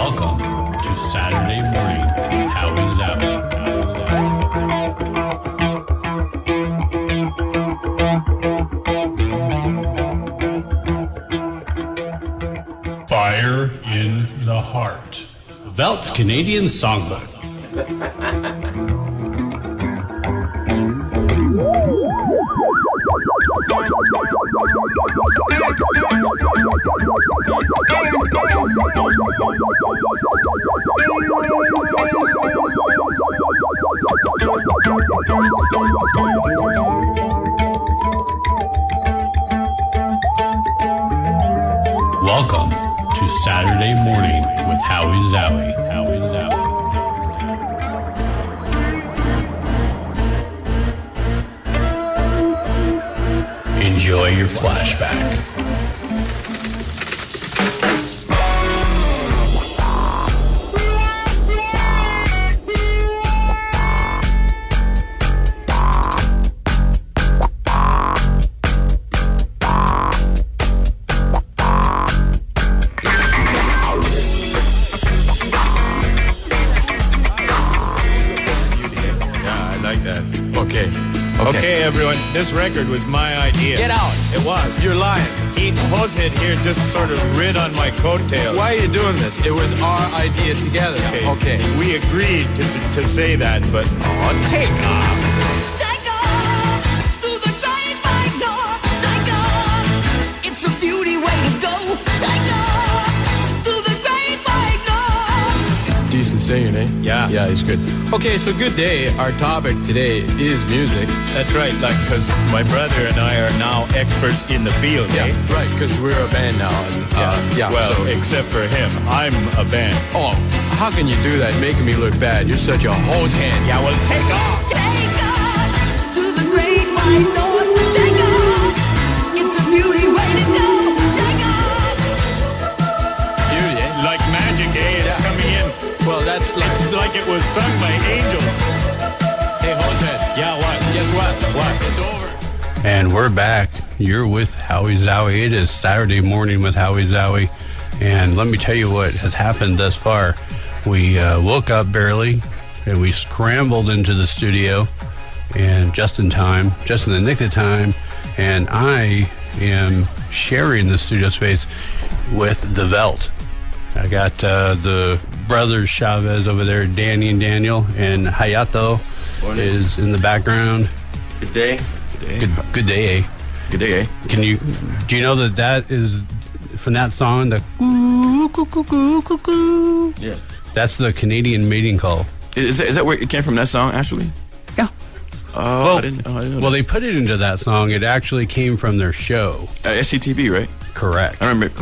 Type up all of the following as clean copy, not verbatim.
Welcome to Saturday morning with HowieZowie. Fire in the Heart. Veldt and Canadian Songbook. Welcome to Saturday morning with HowieZowie. Enjoy your flashback. Okay, everyone, this record was my idea. Get out. It was. You're lying. Hosehead here just sort of rid on my coattails. Why are you doing this? It was our idea together. Okay. We agreed to say that, but take off. Take off through the great white north. Take off. It's a beauty way to go. Take off through the great white north. Decent singing, eh? Yeah. Yeah, it's good. Okay, so good day. Our topic today is music. That's right, because my brother and I are now experts in the field, Yeah, eh? right, because we're a band now. And, Well, so, except for him. I'm a band. oh, how can you do that making me look bad? You're such a hose hand. Yeah, well, take off. Take off to the great white north. Take off. It's a beauty way to go. Take off. Beauty, eh? Like magic, eh? It's Yeah. coming in. Well, that's like... It's like it was sung by angels. Hey, Hosehead. Yeah, what? Guess what? What? It's over. And we're back. You're with HowieZowie. It is Saturday morning with HowieZowie. And let me tell you what has happened thus far. We woke up barely, and we scrambled into the studio, and just in time, just in the nick of time. And I am sharing the studio space with the Veldt. I got the brothers Chavez over there, Danny and Daniel, and Hayato is in the background. Good day. Good day, eh? Good day, eh? Do you know that is from that song, the coo, coo, coo, coo, coo, coo? Yeah. That's the Canadian mating call. Is that where it came from, that song, actually? Yeah. Oh, I didn't know Well, that. they put it into that song. It actually came from their show. SCTV, right? Correct. I remember.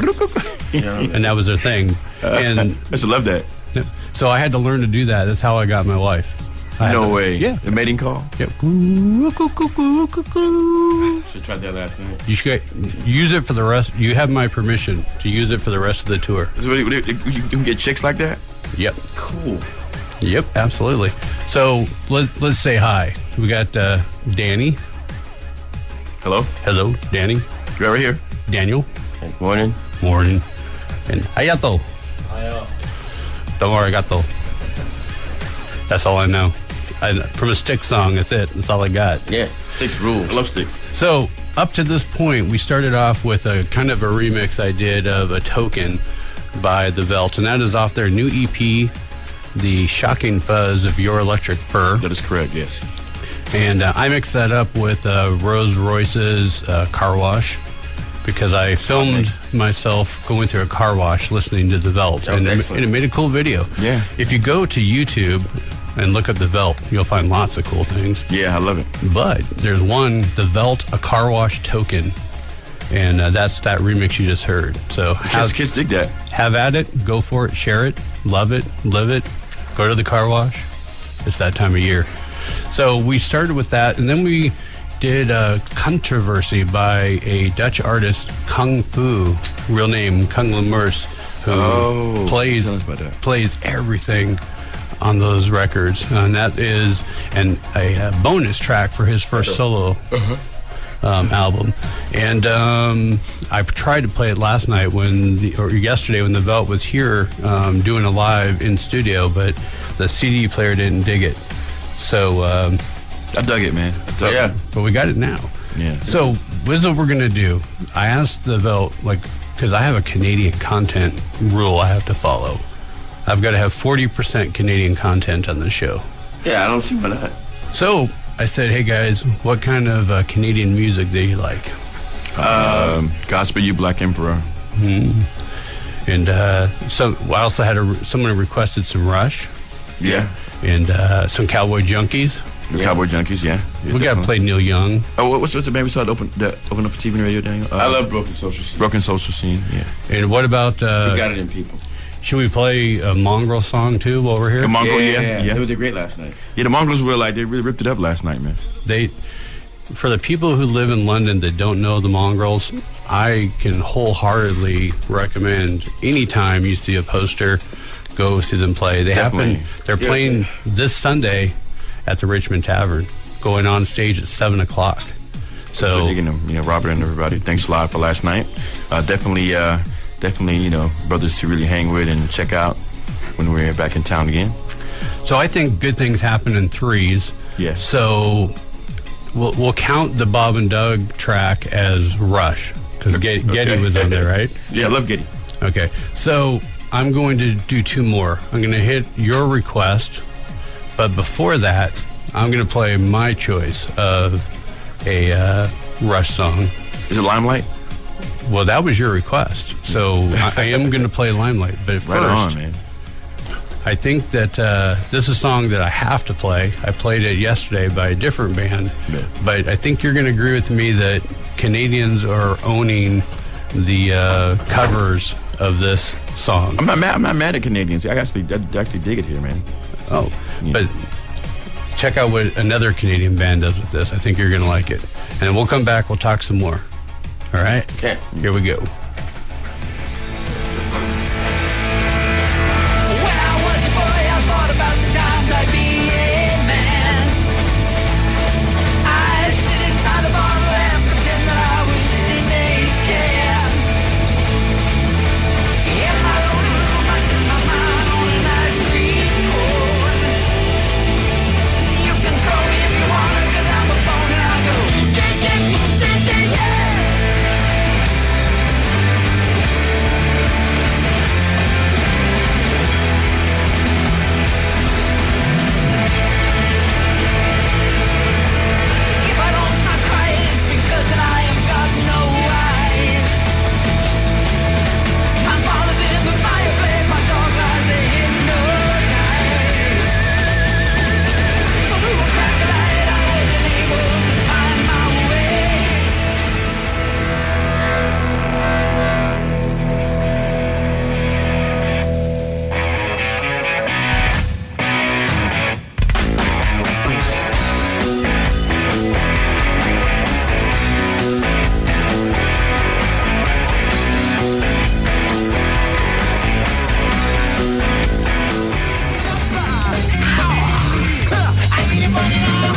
And that was their thing. And I used to love that. so I had to learn to do that. That's how I got my wife. No way. Yeah. The mating call? Yep. Coo, coo, coo, coo, coo, coo. Should try that last night. You should use it for the rest. You have my permission to use it for the rest of the tour. You can get chicks like that? Yep. Cool. Yep, absolutely. So let's say hi. We got Danny. Hello? Hello, Danny. You're right here. Daniel. Morning. Morning. And Hayato. Don't worry, Gato. That's all I know. From a Stick song, that's it. That's all I got. Yeah. Sticks rule. I love sticks. So up to this point, we started off with a kind of a remix I did of A Token by the Veldt, and that is off their new EP, The Shocking Fuzz of Your Electric Fur. That is correct, yes. And I mixed that up with Rolls Royce's Car Wash, because I filmed myself going through a car wash listening to the Veldt, That was and excellent. it made a cool video. Yeah. If you go to YouTube and look up the Veldt, you'll find lots of cool things. Yeah, I love it. But there's one, the Veldt, A Car Wash Token, and that's that remix you just heard. So Kids dig that. have at it, go for it, share it, love it, live it, go to the car wash. It's that time of year. So we started with that, and then we did a Controversy by a Dutch artist, Kung Fu, real name Kung Lemurs, who plays tell us about that. plays everything on those records, and that is a bonus track for his first solo album. And I tried to play it last night or yesterday when the Veldt was here doing a live in studio, but the CD player didn't dig it. So I dug it, man. Yeah. but we got it now. Yeah. So this is what we're going to do. I asked the Veldt, because I have a Canadian content rule I have to follow. I've got to have 40% Canadian content on the show. Yeah, I don't see why not. So I said, hey guys, what kind of Canadian music do you like? Godspeed You Black Emperor. And so I also had someone requested some Rush Yeah. and some Cowboy Junkies. The Cowboy Junkies, yeah. We got to play Neil Young. Oh, what's the band we saw to open up for TV and radio, Daniel? I love Broken Social Scene. Broken Social Scene, yeah. And what about, We got it in people. should we play a Mongrel song too while we're here? The Mongrel, Yeah, yeah. They did great last night. Yeah, the Mongrels were they really ripped it up last night, man. For the people who live in London that don't know the Mongrels, I can wholeheartedly recommend anytime you see a poster, go see them play. Definitely. They're playing this Sunday at the Richmond Tavern, going on stage at 7 o'clock. So, Robert and everybody, thanks a lot for last night. Definitely, brothers to really hang with and check out when we're back in town again. so I think good things happen in threes. Yes. So we'll count the Bob and Doug track as Rush, because Getty was on there, right? Yeah, I love Getty. Okay, so I'm going to do two more. I'm going to hit your request, but before that, I'm going to play my choice of a Rush song. Is it Limelight? Well, that was your request, so I am going to play Limelight. But Right first, on, man. I think that this is a song that I have to play. I played it yesterday by a different band, Yeah. but I think you're going to agree with me that Canadians are owning the covers of this song. I'm not mad at Canadians. I actually dig it here, man. Oh, Yeah. but check out what another Canadian band does with this. I think you're going to like it. And we'll come back. We'll talk some more. All right? Okay. Here we go. When I was a boy, I thought about the times I'd be a man. I'd sit inside a bottle and pretend that I was naked. In my lonely room, I'd set my mind on a nice street corner. You can throw me if you wanna, 'cause I'm a phone and I'll go, yeah. If I don't stop crying, it's because that I have got no eyes. My father's in the fireplace, my dog lies there hypnotized. So through a crack of light, I wasn't able to find my way. I need your money now.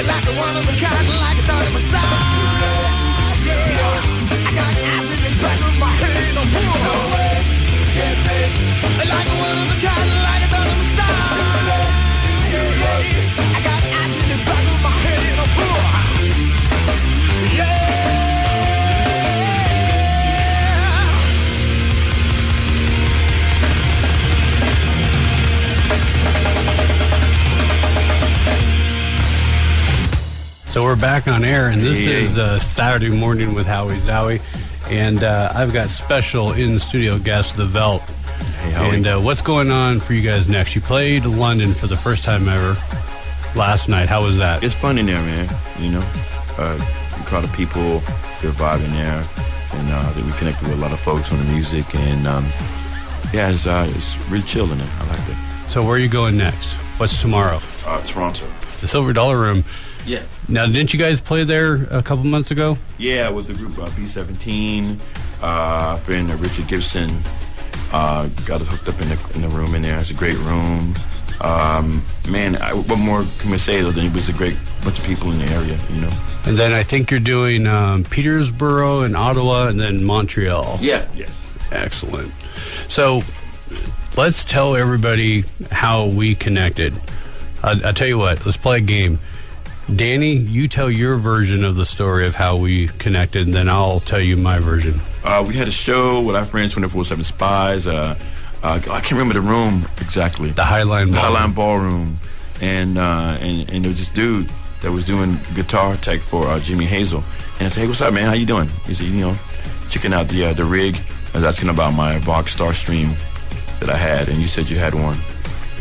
Like a one of a kind, like I thought it was size. Yeah, I got acid in the back of my head. I'm poor. Like a one of a kind, like I thought it was size. Yeah, I got acid in the back of my head. I'm poor. Yeah. So we're back on air, and this Hey. is Saturday Morning with HowieZowie. And I've got special in-studio guest, the Veldt. Hey, Howie. And what's going on for you guys next? You played London for the first time ever last night. How was that? It's fun in there, man. A crowd of people good vibe in there, and that we connected with a lot of folks on the music, and it's really chill in there. I like it. So where are you going next? What's tomorrow? Toronto. The Silver Dollar Room. Yeah. Now, didn't you guys play there a couple months ago? Yeah, with the group B17, friend Richard Gibson got us hooked up in the room in there. It's a great room. What more can we say though than it was a great bunch of people in the area, you know. And then I think you're doing Petersburg and Ottawa and then Montreal. Yeah. Yes. Excellent. So let's tell everybody how we connected. I'll tell you what, let's play a game. Danny, you tell your version of the story of how we connected, and then I'll tell you my version. We had a show with our friends 24/7 Spies. I can't remember the room exactly. The Highline Ballroom. And there was this dude that was doing guitar tech for Jimmy Hazel. And I said, hey, what's up, man? How you doing? He said, checking out the rig. I was asking about my Vox Starstream that I had, and you said you had one.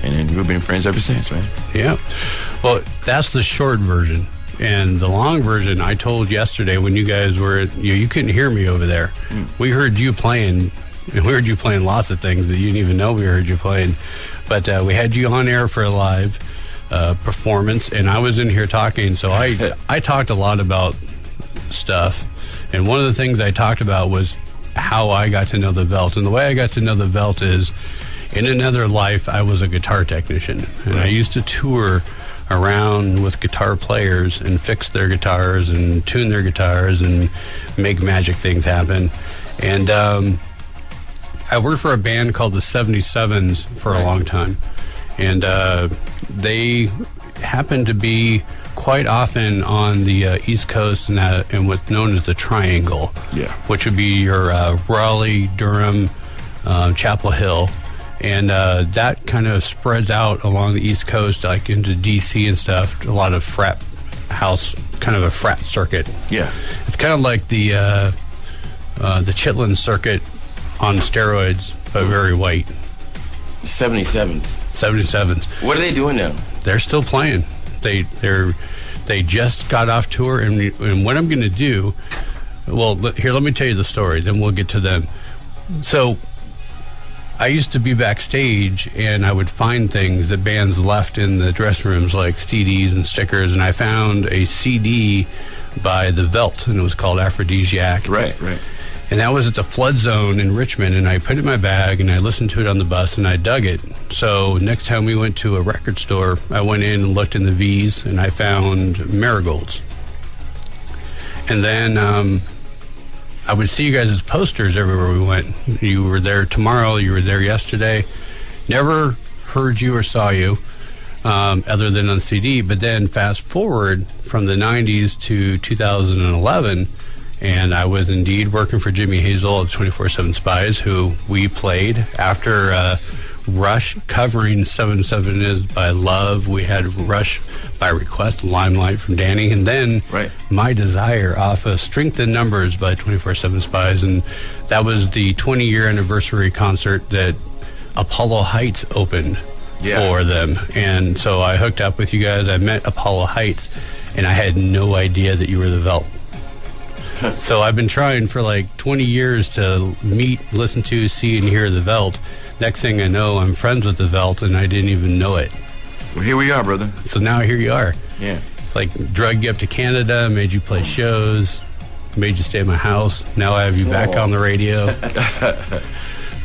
And then we've been friends ever since, man. Yeah. Well, that's the short version. And the long version I told yesterday when you guys were, you couldn't hear me over there. We heard you playing, and we heard you playing lots of things that you didn't even know we heard you playing. But we had you on air for a live performance, and I was in here talking. So I talked a lot about stuff. And one of the things I talked about was how I got to know the Veldt. And the way I got to know the Veldt is, in another life, I was a guitar technician, and I used to tour around with guitar players and fix their guitars and tune their guitars and make magic things happen. And I worked for a band called the 77s for a long time, and they happened to be quite often on the East Coast and what's known as the Triangle, which would be your Raleigh, Durham, Chapel Hill. And that kind of spreads out along the East Coast, like into D.C. and stuff. A lot of frat house, kind of a frat circuit. Yeah, it's kind of like the Chitlin circuit on steroids, but very white. 77s. What are they doing now? They're still playing. They just got off tour, and what I'm going to do. Well, here, let me tell you the story. Then we'll get to them. So, I used to be backstage, and I would find things that bands left in the dressing rooms, like CDs and stickers, and I found a CD by the Veldt, and it was called Aphrodisiac. Right. And that was at the Flood Zone in Richmond, and I put it in my bag, and I listened to it on the bus, and I dug it. So next time we went to a record store, I went in and looked in the V's, and I found Marigolds. And then I would see you guys as posters everywhere we went. You were there tomorrow, you were there yesterday. Never heard you or saw you other than on CD. But then fast forward from the 90s to 2011, and I was indeed working for Jimmy Hazel of 24/7 Spies, who we played after Rush covering 7/7 Is by Love. We had Rush by Request, Limelight from Danny, and then My Desire off of Strength in Numbers by 24/7 Spies, and that was the 20-year anniversary concert that Apollo Heights opened for them. And so I hooked up with you guys. I met Apollo Heights, and I had no idea that you were the Veldt. So I've been trying for like 20 years to meet, listen to, see, and hear the Veldt. Next thing I know, I'm friends with the Veldt, and I didn't even know it. Well, here we are, brother. So now here you are. Yeah. Like, drug you up to Canada, made you play shows, made you stay at my house. Now I have you back on the radio.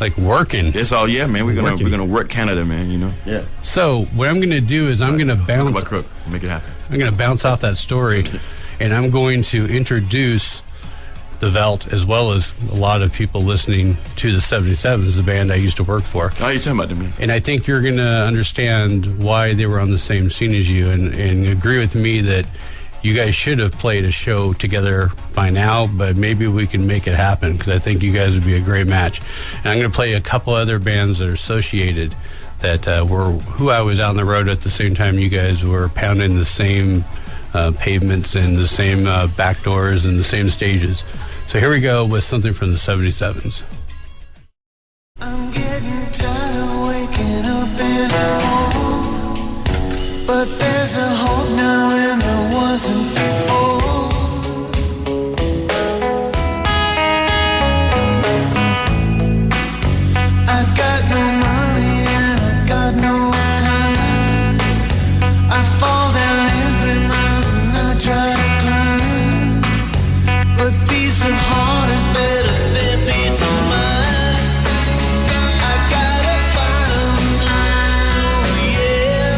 Like, working. That's all, yeah, man. We're gonna work Canada, man, you know? Yeah. So what I'm gonna do is I'm gonna bounce. Look at my crook. Make it happen. I'm gonna bounce off that story, and I'm going to introduce the Veldt, as well as a lot of people listening to the 77s, the band I used to work for. Oh, you're talking about them, man. And I think you're going to understand why they were on the same scene as you, and agree with me that you guys should have played a show together by now, but maybe we can make it happen, because I think you guys would be a great match. And I'm going to play a couple other bands that are associated that were who I was out on the road at the same time you guys were pounding the same pavements and the same back doors and the same stages. So here we go with something from the 77s. I'm getting tired of waking up in the morning, but there's a hope now and there wasn't before. I got no money and I got no time. I fall down every mountain I try to climb, but peace of heart is better than peace of mind. I got a bottom line, oh yeah.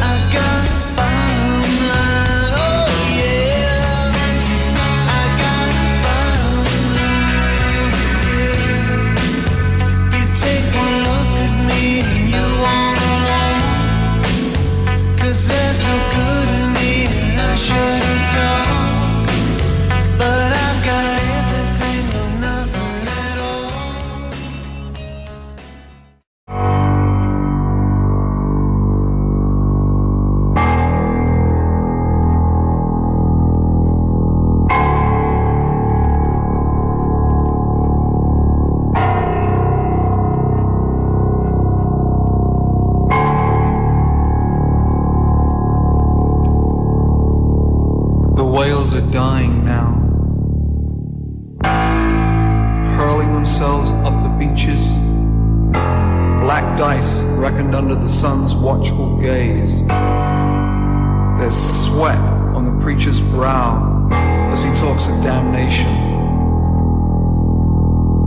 I got a bottom line, oh yeah. I got a bottom line, oh yeah. You take one look at me and you wanna walk, 'cause there's no good in me and I shouldn't talk. But I've got everything or nothing at all. The whales are dying now, hurling themselves up the beaches, black dice reckoned under the sun's watchful gaze. There's sweat on the preacher's brow as he talks of damnation.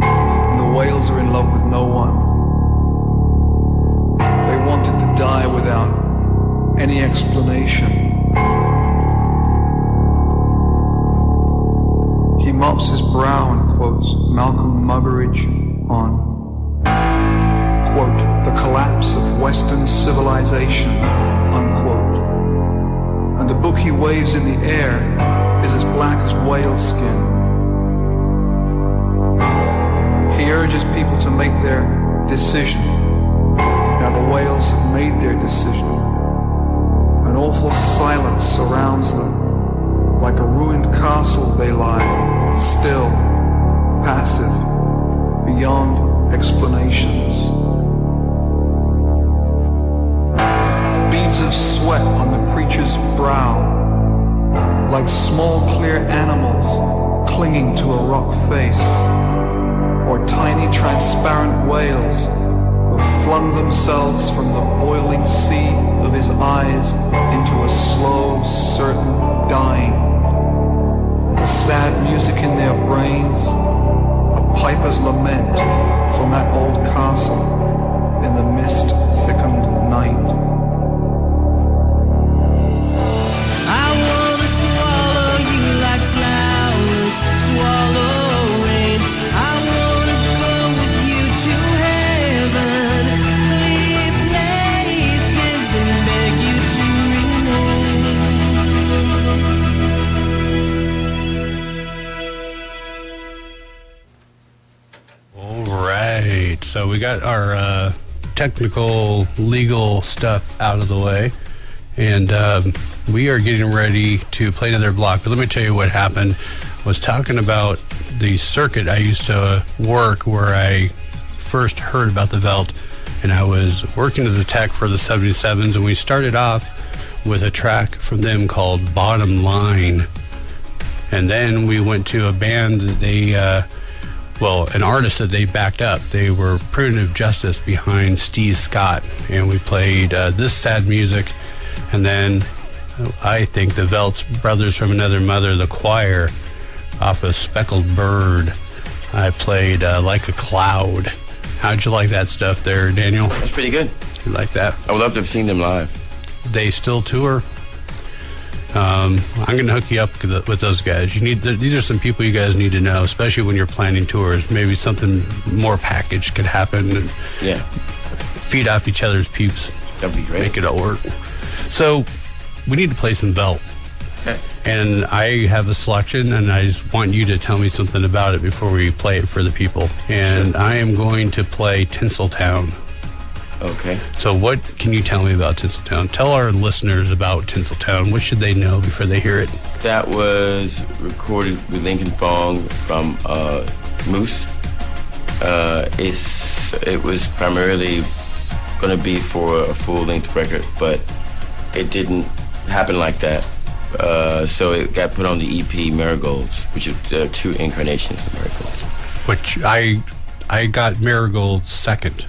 And the whales are in love with no one. They wanted to die without any explanation. He mops his brow and quotes Malcolm Muggeridge on, quote, the collapse of Western civilization, unquote. And the book he waves in the air is as black as whale skin. He urges people to make their decision. Now the whales have made their decision. An awful silence surrounds them. Like a ruined castle they lie, still, passive, beyond explanations. Beads of sweat on the preacher's brow, like small clear animals clinging to a rock face, or tiny transparent whales who flung themselves from the boiling sea of his eyes into a slow, certain dying. The sad music in their brains, a piper's lament from that old castle in the mist-thickened night. I wanna swallow you like flowers, swallow rain. I wanna go with you to heaven, leave places that beg you to All right, so we got our technical, legal stuff out of the way, and we are getting ready to play another block. But let me tell you what happened. I was talking about the circuit I used to work where I first heard about the Veldt, and I was working as a tech for the 77s, and we started off with a track from them called Bottom Line. And then we went to a band that they, an artist that they backed up. They were Primitive Justice behind Steve Scott. And we played this sad music. And then I think the Veldt's Brothers from Another Mother, the choir, off of Speckled Bird. I played Like a Cloud. How'd you like that stuff there, Daniel? That's pretty good. You like that? I would love to have seen them live. They still tour. I'm going to hook you up with those guys. These are some people you guys need to know, especially when you're planning tours. Maybe something more packaged could happen. And Yeah, feed off each other's pupes. that'd be great. Make it all work. So we need to play some Veldt. Okay. And I have a selection, and I just want you to tell me something about it before we play it for the people. And Sure. I am going to play Tinseltown. Okay. So what can you tell me about Tinseltown? Tell our listeners about Tinseltown. What should they know before they hear it? That was recorded with Lincoln Fong from Moose. It was primarily going to be for a full-length record, but it didn't happen like that. So it got put on the EP Marigolds, which is two incarnations of Marigolds. Which I I got Marigold second.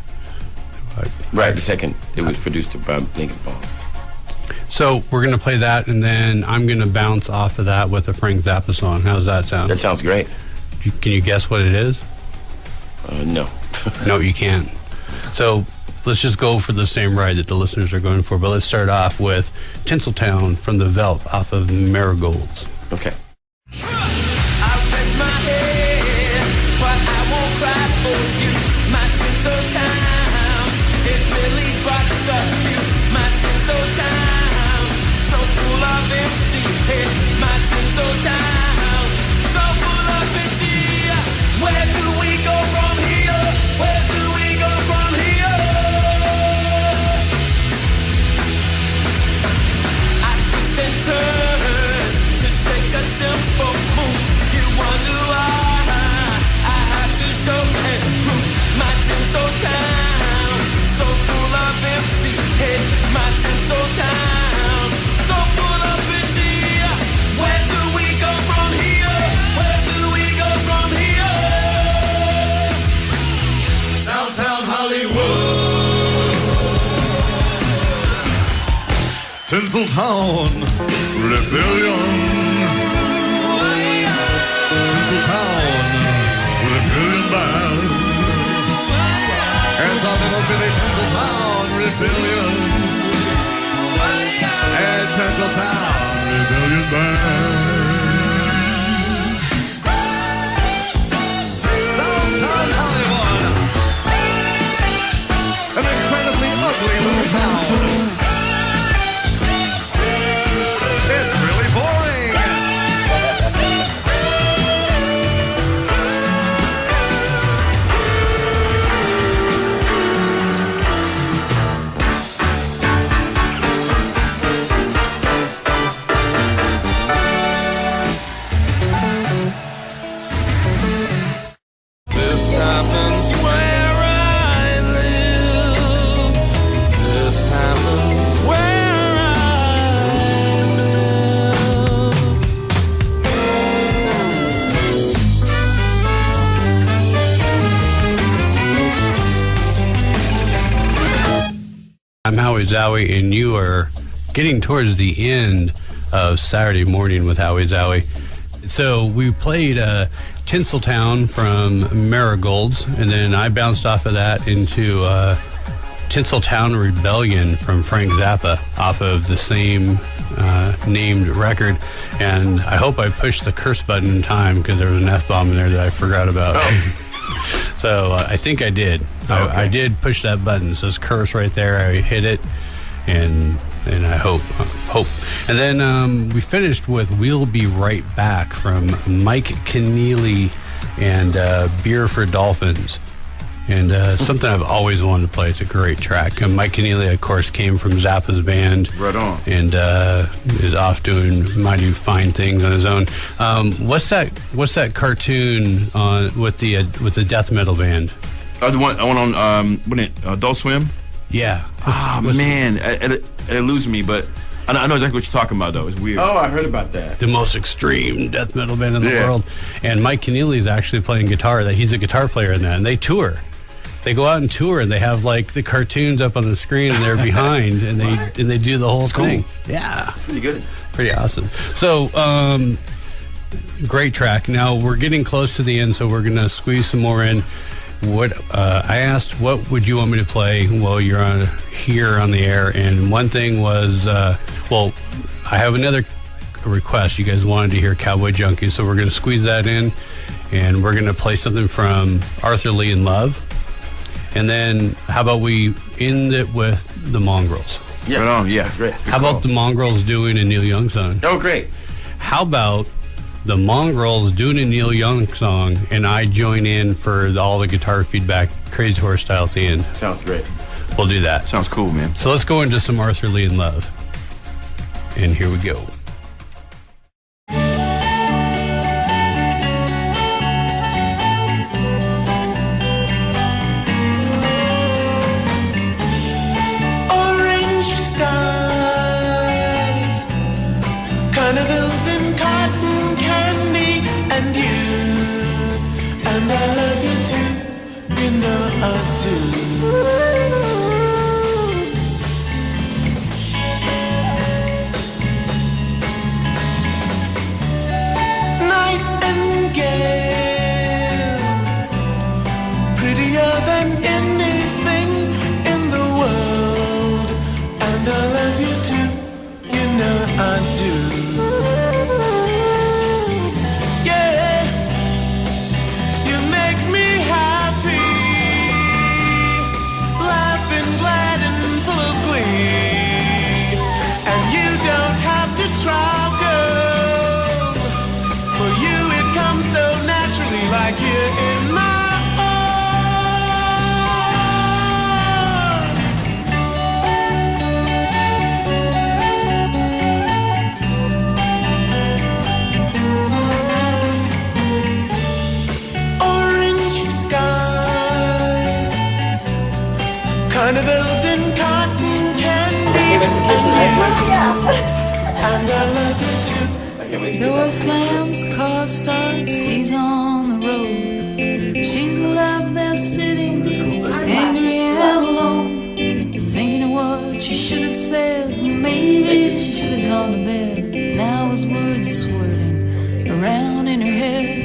Right, the second. It was produced by Lincoln Paul. So we're going to play that, and then I'm going to bounce off of that with a Frank Zappa song. How's that sound? That sounds great. Can you guess what it is? No. No, you can't. So let's just go for the same ride that the listeners are going for. But let's start off with Tinseltown from the Veldt off of Marigolds. Okay. I rest my head, but I won't cry for you. My Tinseltown is really box of you. My Tinseltown, so full of empty head. My Tinseltown, so full of empty. Where do we go from here? Where do we go from here? I twist and turn to shake a simple move. You wonder why I have to show and prove. My Tinseltown, so full of empty head. My Tinseltown, so full of empty. Where do we go from here? Where do we go from here? Downtown Hollywood, Tinseltown, Rebellion. Tinseltown, Rebellion Band. It's a little bitty Tinseltown Rebellion. And Tinseltown Rebellion Band. Downtown Hollywood, an incredibly ugly little town. It's really boring. This happens where I live. This happens where I live. I'm HowieZowie, and you are getting towards the end of Saturday Morning with HowieZowie. So we played Tinseltown from Marigolds, and then I bounced off of that into Tinseltown Rebellion from Frank Zappa off of the same named record. And I hope I pushed the curse button in time because there was an F-bomb in there that I forgot about. So I think I did. I did push that button. So it's curse right there. I hit it, and I hope. And then we finished with "We'll Be Right Back" from Mike Keneally and Beer for Dolphins. And something I've always wanted to play. It's a great track. And Mike Keneally, of course, came from Zappa's band. Right on. And is off doing mighty fine things on his own. What's that cartoon with the death metal band? The one on Adult Swim. Yeah. Man, it eludes me, but I know exactly what you're talking about, though. It's weird. Oh, I heard about that. The most extreme death metal band in the Yeah. world. And Mike Keneally is actually playing guitar. He's a guitar player in that, and they tour. They go out and tour, and they have like the cartoons up on the screen, and they're behind, and they do the whole thing. Yeah, Pretty good. pretty awesome. So, great track. Now we're getting close to the end, so we're gonna squeeze some more in. What I asked, what would you want me to play while you're here on the air? And one thing was, I have another request. You guys wanted to hear Cowboy Junkie, so we're going to squeeze that in, and we're going to play something from Arthur Lee in Love. And then how about we end it with the Mongrels? Yeah. Right on, yeah. That's great. How about the Mongrels doing a Neil Young song? Oh, great. How about the Mongrels doing a Neil Young song, and I join in for all the guitar feedback, Crazy Horse style at the end? Sounds great. We'll do that. Sounds cool, man. So let's go into some Arthur Lee in Love. And here we go. Orange skies, carnivals and cotton candy, and you, and I love you too. than anything in the world. And I love you too, you know I do. Yeah, you make me happy, laughing, glad and full of glee. And you don't have to try, girl. For you it comes so naturally, like you're in my carnivals and cotton candy. And I love you too. Door slams, car starts, he's on the road. She's left there sitting, angry and alone, thinking of what she should have said. Maybe she should have gone to bed. Now his words are swirling around in her head.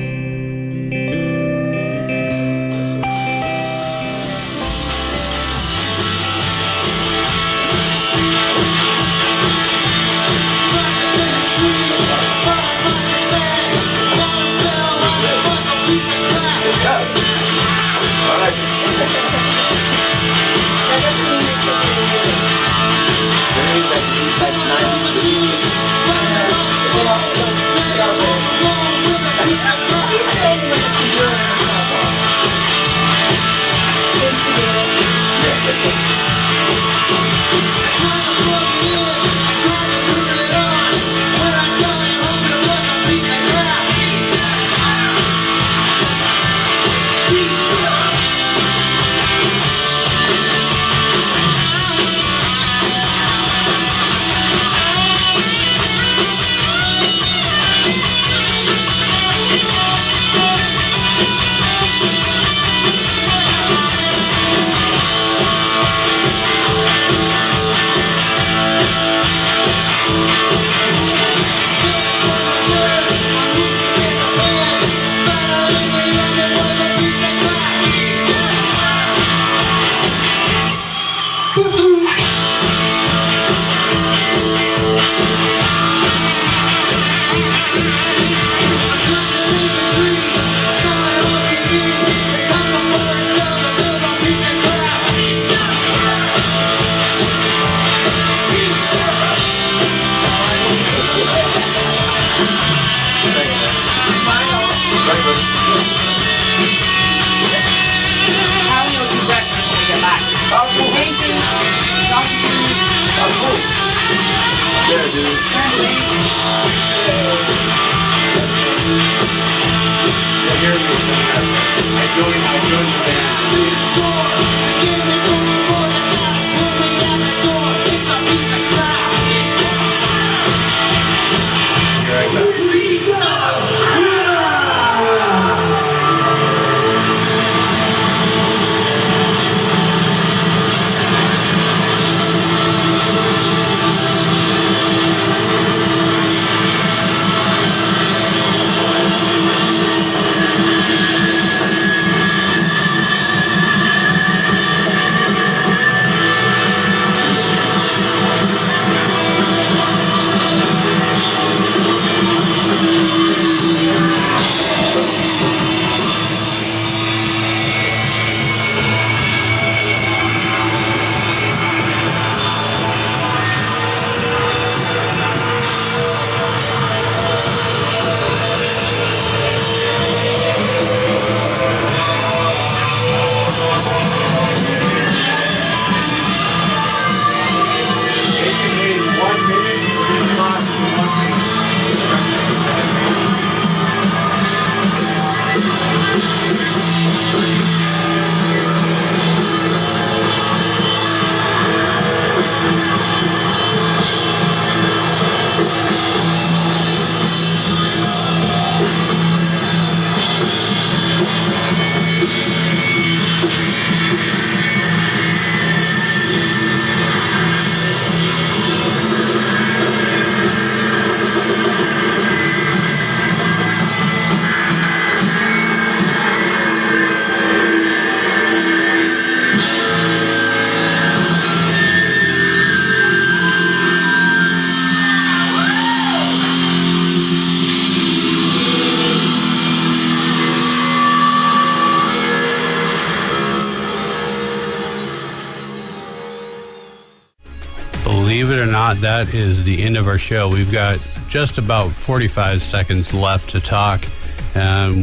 Believe it or not, that is the end of our show. We've got just about 45 seconds left to talk.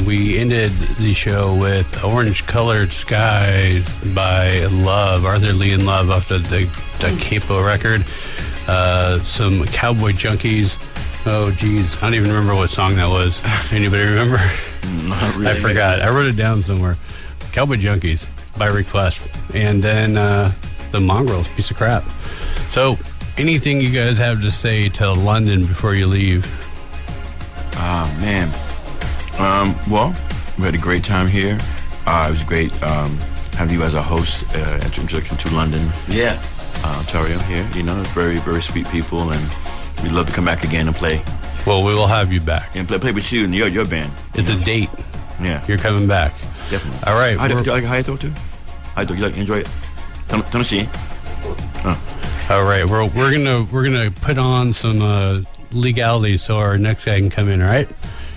We ended the show with Orange Colored Skies by Love, Arthur Lee and Love off the Capo record. Some Cowboy Junkies. Oh, geez. I don't even remember what song that was. Anybody remember? Not really. I forgot. I wrote it down somewhere. Cowboy Junkies by request. And then the Mongrels, piece of crap. So, anything you guys have to say to London before you leave? Man. Well, we had a great time here. It was great having you as a host, introduction to London. Yeah. Ontario here. You know, very, very sweet people, and we'd love to come back again and play. Well, we will have you back. And play with you and your band. It's a date. Yeah. You're coming back. Definitely. All right. Do you like Hayato too? Hayato, you enjoy it? Tennessee. All right. We're gonna put on some legalities so our next guy can come in. All right.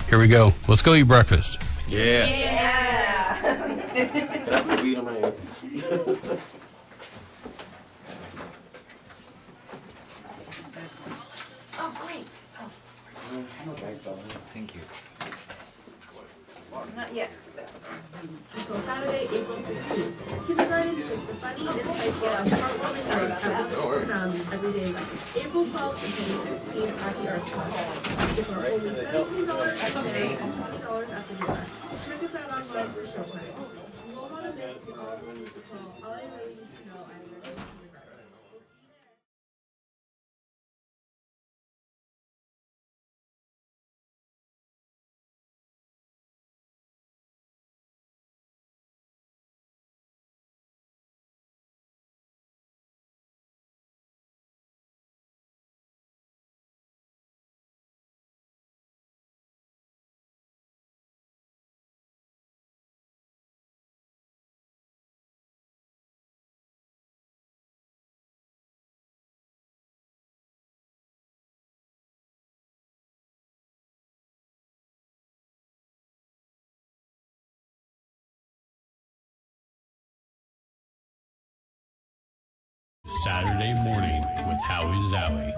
Here we go. Let's go eat breakfast. Yeah. Can I put weed on my head? Oh, great. Thank you. Not yet. Until Saturday, April 16th. Kindergarten takes a funny, insightful, and heartwarming night at Wonderful Ground every day life. April 12th until the 16th at the Arts Club. Tickets are only $17 at the and $20 at the door. Check us out online for show times. You won't want to miss the all-new musical, All I Really Need to Know at Emerging Kindergarten. We'll see you there. Saturday morning with HowieZowie.